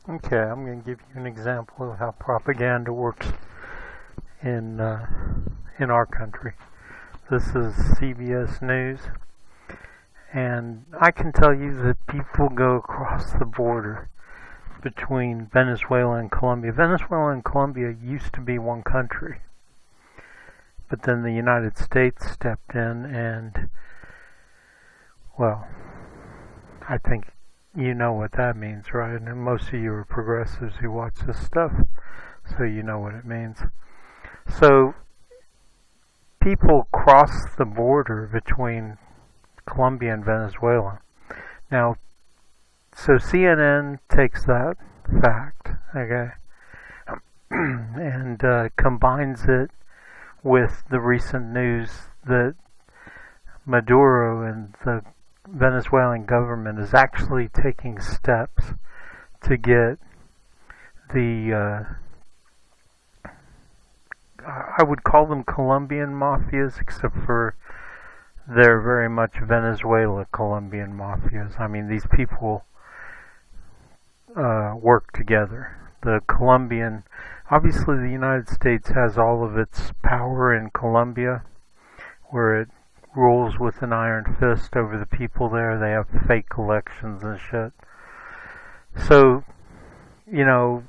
Okay, I'm going to give you an example of how propaganda works in our country. This is CBS News, and I can tell you that people go across the border between Venezuela and Colombia. Venezuela and Colombia used to be one country, but then the United States stepped in and, well, I think you know what that means, right? And most of you are progressives who watch this stuff, so you know what it means. So people cross the border between Colombia and Venezuela. Now, so CNN takes that fact, okay, and combines it with the recent news that Maduro and the Venezuelan government is actually taking steps to get the I would call them Colombian mafias, except for they're very much Venezuela Colombian mafias. I mean, these people work together. The Colombian, obviously the United States has all of its power in Colombia, where it rules with an iron fist over the people there. They have fake elections and shit. So, you know,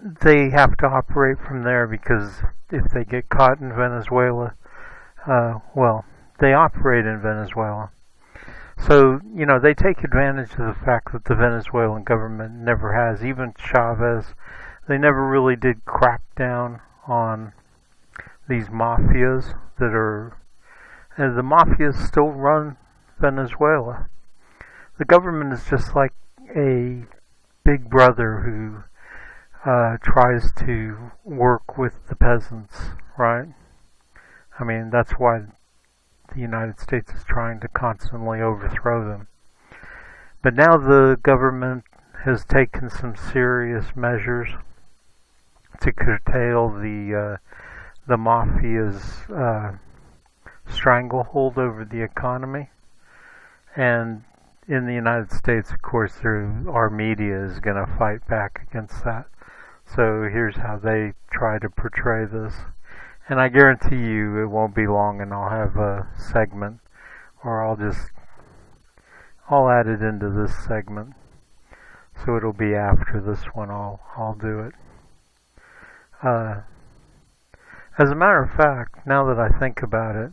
they have to operate from there, because if they get caught in Venezuela, well, they operate in Venezuela. So, you know, they take advantage of the fact that the Venezuelan government never has, even Chavez, they never really did crack down on these mafias that are, and the mafias still run Venezuela. The government is just like a big brother who tries to work with the peasants, right? I mean, that's why the United States is trying to constantly overthrow them. But now the government has taken some serious measures to curtail the mafia's stranglehold over the economy. And in the United States, of course, our media is going to fight back against that. So here's how they try to portray this. And I guarantee you it won't be long and I'll have a segment, or I'll add it into this segment. So it'll be after this one, I'll do it. As a matter of fact, now that I think about it,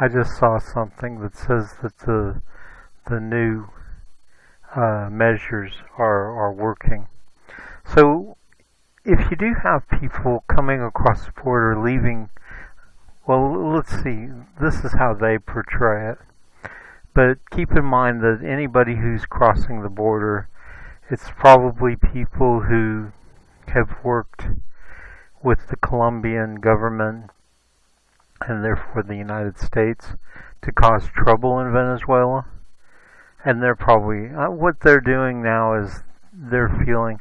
I just saw something that says that the new measures are working. So if you do have people coming across the border leaving, well, let's see, this is how they portray it. But keep in mind that anybody who's crossing the border, it's probably people who have worked with the Colombian government and therefore the United States to cause trouble in Venezuela. And they're probably, what they're doing now is they're feeling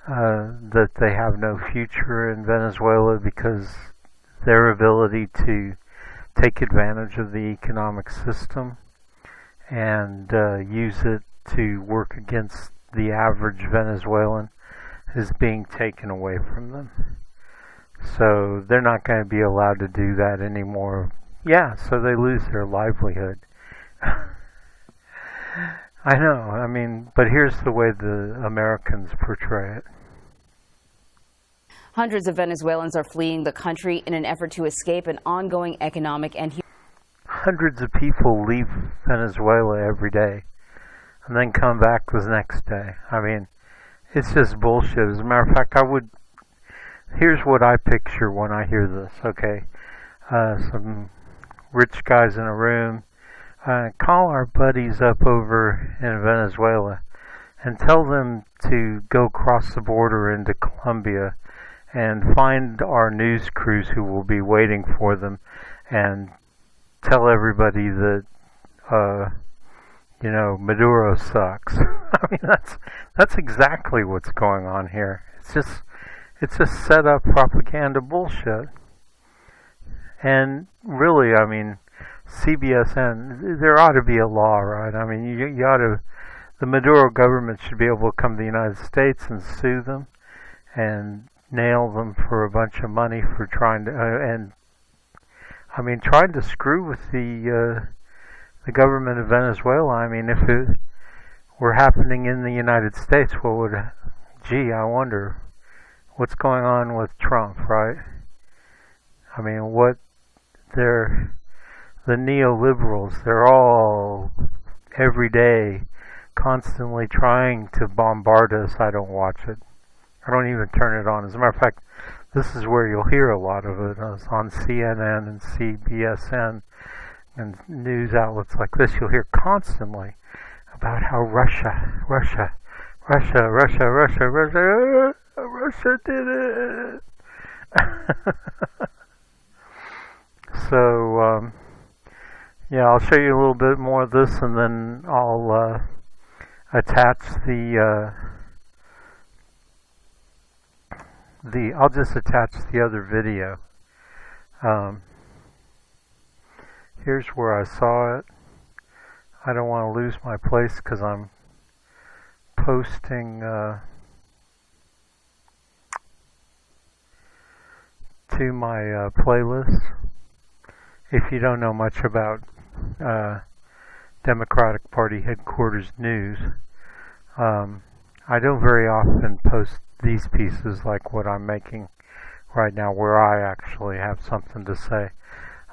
that they have no future in Venezuela because their ability to take advantage of the economic system and use it to work against the average Venezuelan is being taken away from them. So they're not going to be allowed to do that anymore. Yeah, so they lose their livelihood. I know, I mean, but here's the way the Americans portray it. Hundreds of Venezuelans are fleeing the country in an effort to escape an ongoing economic and hundreds of people leave Venezuela every day and then come back the next day. I mean, it's just bullshit. As a matter of fact, here's what I picture when I hear this, okay? Some rich guys in a room, call our buddies up over in Venezuela and tell them to go cross the border into Colombia and find our news crews who will be waiting for them and tell everybody that, Maduro sucks. I mean, that's exactly what's going on here. It's just set up propaganda bullshit. And really, I mean, CBSN, there ought to be a law, right? I mean, you ought to, the Maduro government should be able to come to the United States and sue them and nail them for a bunch of money for trying to trying to screw with the government of Venezuela. I mean, if it were happening in the United States, I wonder what's going on with Trump, right? I mean, the neoliberals, they're all every day constantly trying to bombard us. I don't watch it. I don't even turn it on. As a matter of fact, this is where you'll hear a lot of it. It's on CNN and CBSN and news outlets like this. You'll hear constantly about how Russia did it. So, yeah, I'll show you a little bit more of this, and then I'll attach I'll just attach the other video. Here's where I saw it. I don't want to lose my place because I'm posting to my playlist. If you don't know much about Democratic Party headquarters news, I don't very often post these pieces like what I'm making right now, where I actually have something to say.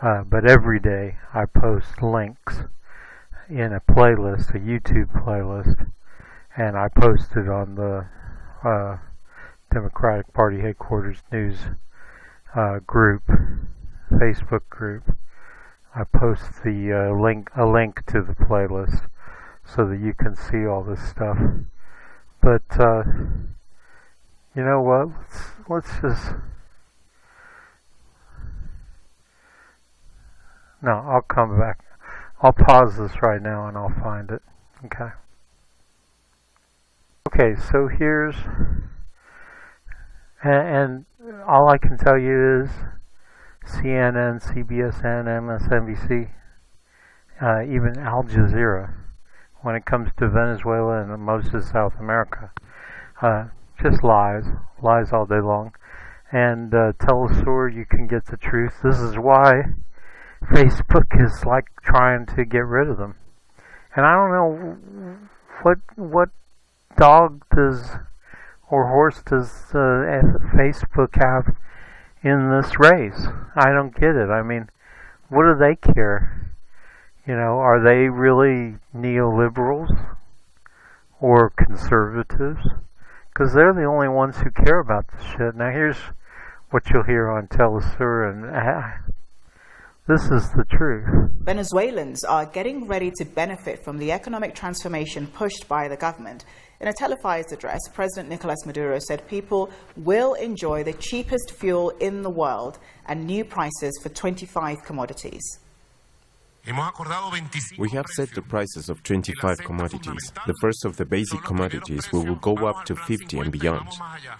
But every day I post links in a playlist, a YouTube playlist, and I post it on the Democratic Party headquarters news group, Facebook group. I post the link to the playlist so that you can see all this stuff. But you know what? Let's just. No, I'll come back. I'll pause this right now and I'll find it. Okay. Okay, so here's, and all I can tell you is CNN, CBSN, MSNBC, even Al Jazeera, when it comes to Venezuela and most of South America, just lies all day long. And tell us where you can get the truth. This is why Facebook is like trying to get rid of them. And I don't know what dog does or horse does Facebook have in this race. I don't get it. I mean, what do they care? You know, are they really neoliberals or conservatives? Because they're the only ones who care about this shit. Now here's what you'll hear on Telesur, and this is the truth. Venezuelans are getting ready to benefit from the economic transformation pushed by the government. In a televised address, President Nicolas Maduro said people will enjoy the cheapest fuel in the world and new prices for 25 commodities. We have set the prices of 25 commodities. The first of the basic commodities will go up to 50 and beyond.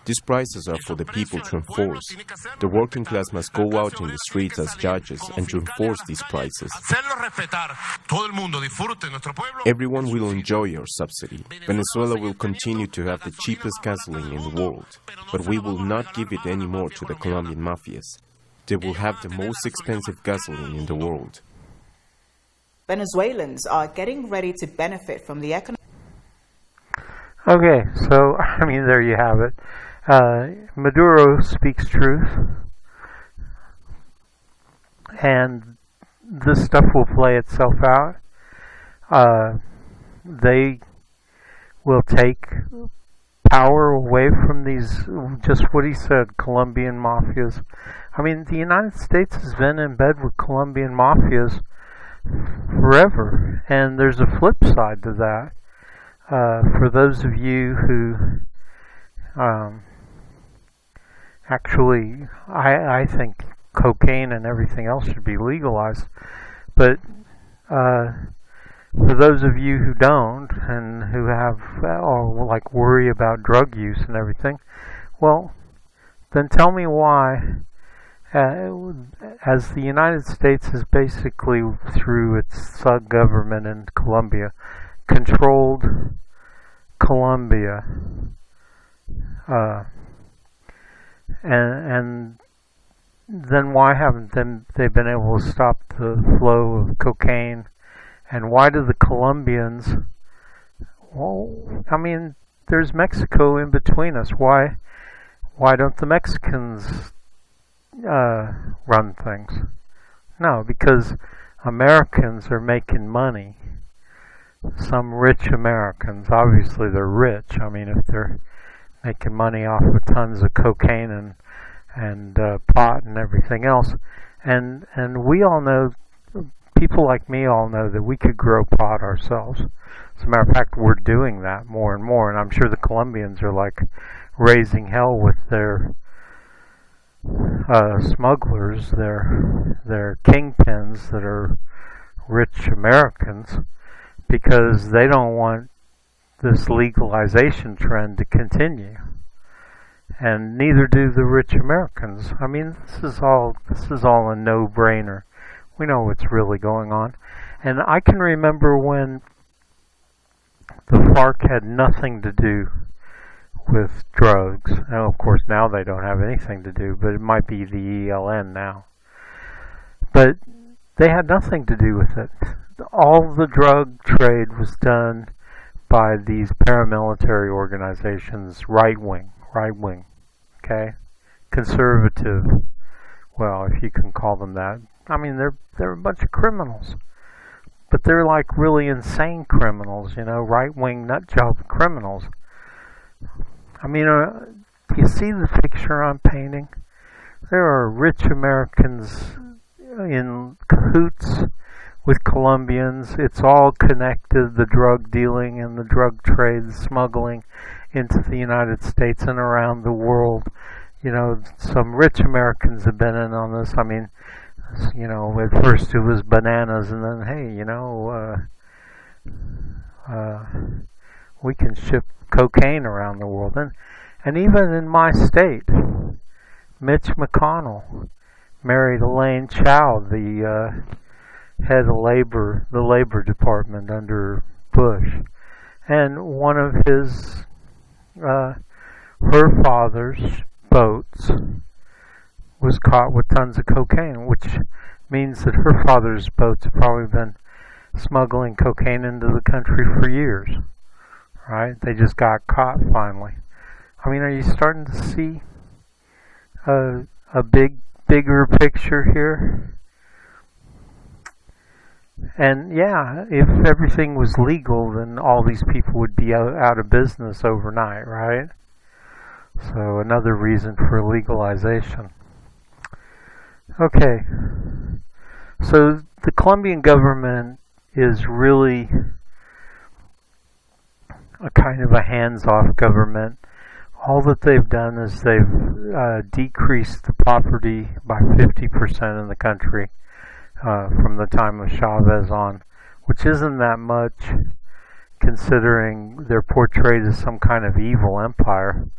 These prices are for the people to enforce. The working class must go out in the streets as judges and to enforce these prices. Everyone will enjoy our subsidy. Venezuela will continue to have the cheapest gasoline in the world, but we will not give it anymore to the Colombian mafias. They will have the most expensive gasoline in the world. Venezuelans are getting ready to benefit from the economic... Okay, so, I mean, there you have it. Maduro speaks truth, and this stuff will play itself out. They will take power away from these, just what he said, Colombian mafias. I mean, the United States has been in bed with Colombian mafias forever, and there's a flip side to that. For those of you who actually, I think cocaine and everything else should be legalized, but for those of you who don't and who have or like worry about drug use and everything, well, then tell me why. As the United States has basically, through its sub-government in Colombia, controlled Colombia, and then why haven't they been able to stop the flow of cocaine? And why do the Colombians? Well, I mean, there's Mexico in between us. Why don't the Mexicans run things? No, because Americans are making money. Some rich Americans, obviously they're rich. I mean, if they're making money off of tons of cocaine and pot and everything else, and we all know, people like me all know that we could grow pot ourselves. As a matter of fact, we're doing that more and more, and I'm sure the Colombians are like raising hell with their smugglers, their kingpins that are rich Americans, because they don't want this legalization trend to continue, and neither do the rich Americans. I mean, this is all a no-brainer. We know what's really going on. And I can remember when the FARC had nothing to do with drugs. Now, of course, now they don't have anything to do, but it might be the ELN now. But they had nothing to do with it. All the drug trade was done by these paramilitary organizations, right wing, okay? Conservative, well, if you can call them that. I mean, they're a bunch of criminals. But they're like really insane criminals, you know, right-wing nutjob criminals. I mean, do you see the picture I'm painting? There are rich Americans in cahoots with Colombians. It's all connected, the drug dealing and the drug trade, the smuggling into the United States and around the world. You know, some rich Americans have been in on this. I mean, you know, at first it was bananas, and then, hey, you know, we can ship cocaine around the world. And even in my state, Mitch McConnell married Elaine Chao, the head of labor, the labor department under Bush. And one of his, her father's boats was caught with tons of cocaine, which means that her father's boats have probably been smuggling cocaine into the country for years, right? They just got caught finally. I mean, are you starting to see a bigger picture here? And yeah, if everything was legal, then all these people would be out of business overnight, right? So another reason for legalization. Okay, so the Colombian government is really a kind of a hands-off government. All that they've done is they've decreased the poverty by 50% in the country from the time of Chavez on, which isn't that much considering they're portrayed as some kind of evil empire,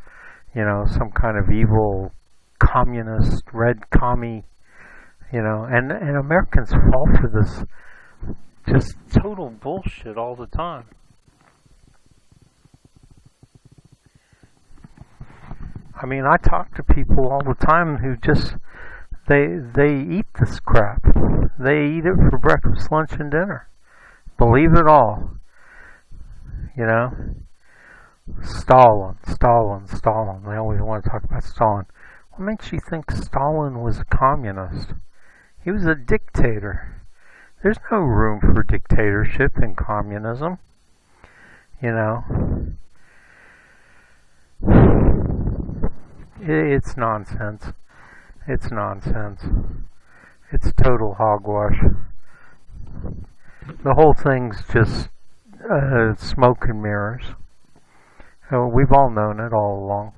you know, some kind of evil communist, red commie. You know, and Americans fall for this just total bullshit all the time. I mean, I talk to people all the time who just, they eat this crap. They eat it for breakfast, lunch, and dinner. Believe it all. You know? Stalin. They always want to talk about Stalin. What makes you think Stalin was a communist? He was a dictator. There's no room for dictatorship in communism. You know? It's nonsense. It's nonsense. It's total hogwash. The whole thing's just smoke and mirrors. We've all known it all along.